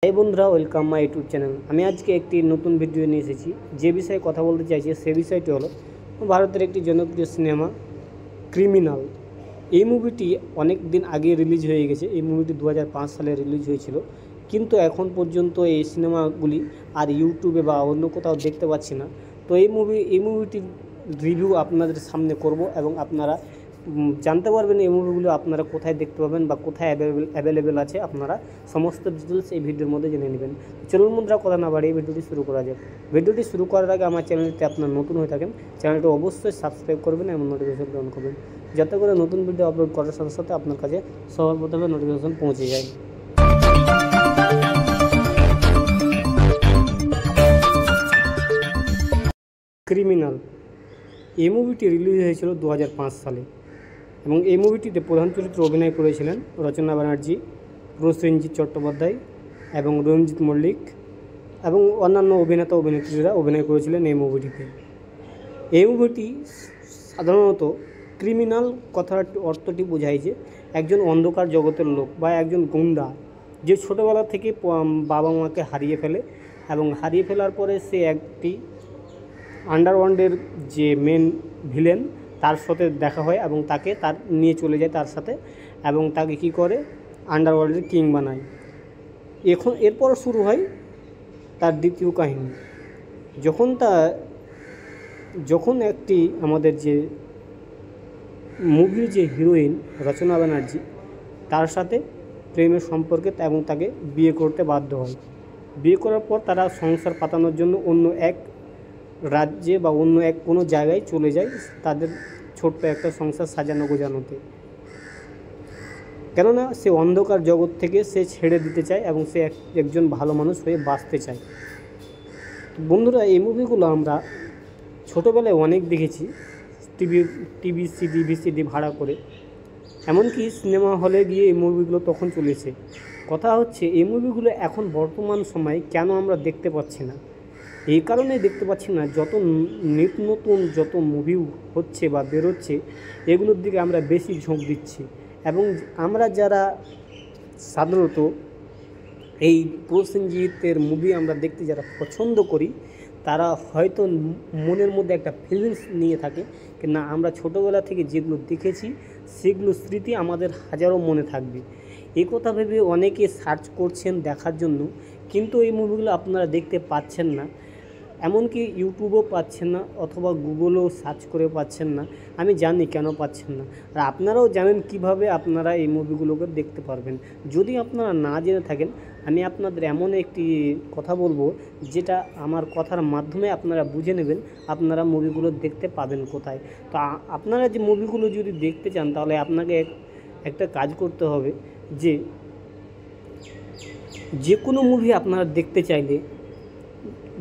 High বন্ধুরা, welcome my YouTube channel. আমি আজকে একটি নতুন ভিডিও নিয়ে এসেছি। যে বিষয়ে কথা বলতে চাইছি সে বিষয়টি হলো ভারতের একটি জনপ্রিয় সিনেমা ক্রিমিনাল। এই মুভিটি অনেক দিন আগে রিলিজ হয়ে গেছে। এই মুভিটি 2005 সালে রিলিজ হয়েছিল, কিন্তু এখন পর্যন্ত এই সিনেমাগুলি আর ইউটিউবে বা অন্য কোথাও দেখতে পাচ্ছি না। তো এই মুভিটির রিভিউ আপনাদের সামনে করব এবং আপনারা জানতে পারবেন এই মুভিগুলো আপনারা কোথায় দেখতে পাবেন বা কোথায় অ্যাভেলেবেল আছে। আপনারা সমস্ত ডিটেলস এই ভিডিওর মধ্যে জেনে নেবেন। চলুন বন্ধুরা, কথা না বাড়িয়ে ভিডিওটি শুরু করা যাক। ভিডিওটি শুরু করার আগে আমার চ্যানেলটি আপনার নতুন হয়ে থাকেন, চ্যানেলটি অবশ্যই সাবস্ক্রাইব করবেন এবং নোটিফিকেশন অন করবেন, যাতে করে নতুন ভিডিও আপলোড করার সাথে সাথে আপনার কাছে সবার প্রথমে নোটিফিকেশন পৌঁছে যায়। ক্রিমিনাল এই মুভিটি রিলিজ হয়েছিল 2005 সালে এবং এই মুভিটিতে প্রধান চরিত্রে অভিনয় করেছিলেন রচনা ব্যানার্জি, প্রসেনজিৎ চট্টোপাধ্যায় এবং রঞ্জিত মল্লিক এবং অন্যান্য অভিনেতা অভিনেত্রীরা অভিনয় করেছিলেন এই মুভিটিতে। এই মুভিটি সাধারণত ক্রিমিনাল কথার অর্থটি বোঝায় যে একজন অন্ধকার জগতের লোক বা একজন গুন্ডা, যে ছোটোবেলা থেকে বাবা মাকে হারিয়ে ফেলে এবং হারিয়ে ফেলার পরে সে একটি আন্ডারওয়ার্ল্ডের যে মেন ভিলেন তার সাথে দেখা হয় এবং তাকে নিয়ে চলে যায় তার সাথে, এবং তাকে কী করে আন্ডারওয়ার্ল্ডের কিং বানায়। এরপর শুরু হয় তার দ্বিতীয় কাহিনী। যখন একটি আমাদের যে মুভির যে হিরোইন রচনা ব্যানার্জি তার সাথে প্রেমের সম্পর্কে এবং তাকে বিয়ে করতে বাধ্য হয়। বিয়ে করার পর তারা সংসার পাতানোর জন্য অন্য এক রাজ্যে বা অন্য কোনো জায়গায় চলে যায় তাদের ছোট্ট একটা সংসার সাজানো গোজানোতে, কেননা সে অন্ধকার জগৎ থেকে সে ছেড়ে দিতে চায় এবং সে একজন ভালো মানুষ হয়ে বাঁচতে চায়। বন্ধুরা, এই মুভিগুলো আমরা ছোটোবেলায় অনেক দেখেছি, টিভি সিডি ভিসিডি ভাড়া করে, এমনকি সিনেমা হলে গিয়ে এই মুভিগুলো তখন চলেছে। কথা হচ্ছে এই মুভিগুলো এখন বর্তমান সময়ে কেন আমরা দেখতে পাচ্ছি না। এই কারণে দেখতে পাচ্ছি না, যত নিত্য নতুন যত মুভি হচ্ছে বা বেরোচ্ছে এগুলোর দিকে আমরা বেশি ঝোঁক দিচ্ছি, এবং আমরা যারা সাধারণত এই প্রসেনজিতের মুভি আমরা দেখতে যারা পছন্দ করি তারা হয়তো মনের মধ্যে একটা ফিলিংস নিয়ে থাকে কি না, আমরা ছোটোবেলা থেকে যেগুলো দেখেছি সেগুলো স্মৃতি আমাদের হাজারো মনে থাকবে। এই কথা ভেবে অনেকে সার্চ করছেন দেখার জন্য, কিন্তু এই মুভিগুলো আপনারা দেখতে পাচ্ছেন না, এমনকি ইউটিউবও পাচ্ছেন না অথবা গুগলেও সার্চ করে পাচ্ছেন না। আমি জানি কেন পাচ্ছেন না, আর আপনারাও জানেন কিভাবে আপনারা এই মুভিগুলোকে দেখতে পারবেন। যদি আপনারা না জেনে থাকেন, আমি আপনাদের এমন একটি কথা বলবো যেটা আমার কথার মাধ্যমে আপনারা বুঝে নেবেন আপনারা মুভিগুলো দেখতে পাবেন কোথায়। তো আপনারা যে মুভিগুলো যদি দেখতে চান তাহলে আপনাকে একটা কাজ করতে হবে, যে কোনো মুভি আপনারা দেখতে চাইলে,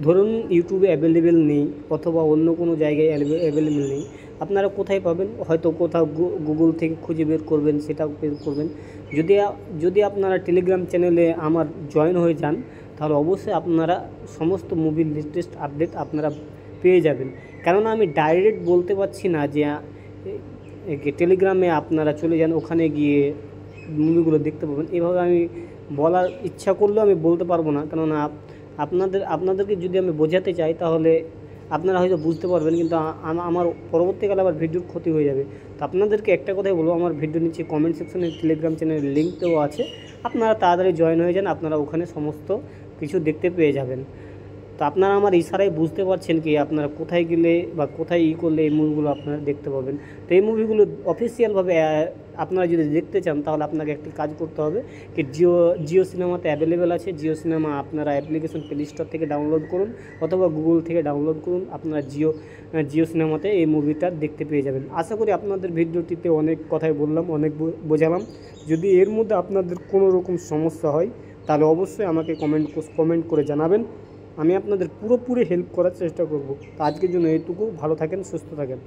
ধরুন ইউটিউবে অ্যাভেলেবেল নেই অথবা অন্য কোনো জায়গায় অ্যাভেলেবেল নেই, আপনারা কোথায় পাবেন? হয়তো কোথাও গুগল থেকে খুঁজে বের করবেন, সেটা বের করবেন। যদি আপনারা টেলিগ্রাম চ্যানেলে আমার জয়েন হয়ে যান তাহলে অবশ্যই আপনারা সমস্ত মুভির লেটেস্ট আপডেট আপনারা পেয়ে যাবেন। কেননা আমি ডাইরেক্ট বলতে পারছি না যে টেলিগ্রামে আপনারা চলে যান, ওখানে গিয়ে মুভিগুলো দেখতে পাবেন। এভাবে আমি বলার ইচ্ছা করলেও আমি বলতে পারবো না, কেননা আপনাদেরকে যদি আমি বোঝাতে চাই তাহলে আপনারা হয়তো বুঝতে পারবেন, কিন্তু আমার পরবর্তীকালে আবার ভিডিওর ক্ষতি হয়ে যাবে। তো আপনাদেরকে একটা কথাই বলবো, আমার ভিডিও নিচে কমেন্ট সেকশনে টেলিগ্রাম চ্যানেলের লিঙ্ক দেওয়া আছে, আপনারা তাড়াতাড়ি জয়েন হয়ে যান, আপনারা ওখানে সমস্ত কিছু দেখতে পেয়ে যাবেন। তো আপনারা আমার ইশারায় বুঝতে পারছেন কি আপনারা কোথায় গেলে বা কোথায় করলে এই মুভিগুলো আপনারা দেখতে পাবেন। তো এই মুভিগুলো অফিসিয়ালভাবে আপনারা যদি দেখতে চান তাহলে আপনাকে একটি কাজ করতে হবে কি, জিও সিনেমাতে অ্যাভেলেবেল আছে। জিও সিনেমা আপনারা অ্যাপ্লিকেশন প্লে স্টোর থেকে ডাউনলোড করুন অথবা গুগল থেকে ডাউনলোড করুন, আপনারা জিও সিনেমাতে এই মুভিটা দেখতে পেয়ে যাবেন। আশা করি আপনাদের ভিডিওটিতে অনেক কথাই বললাম, অনেক বোঝালাম। যদি এর মধ্যে আপনাদের কোনো রকম সমস্যা হয় তাহলে অবশ্যই আমাকে কমেন্ট করে জানাবেন, আমি আপনাদের পুরোপুরি হেল্প করার চেষ্টা করব। তো আজকের জন্য এইটুকু, ভালো থাকেন, সুস্থ থাকেন।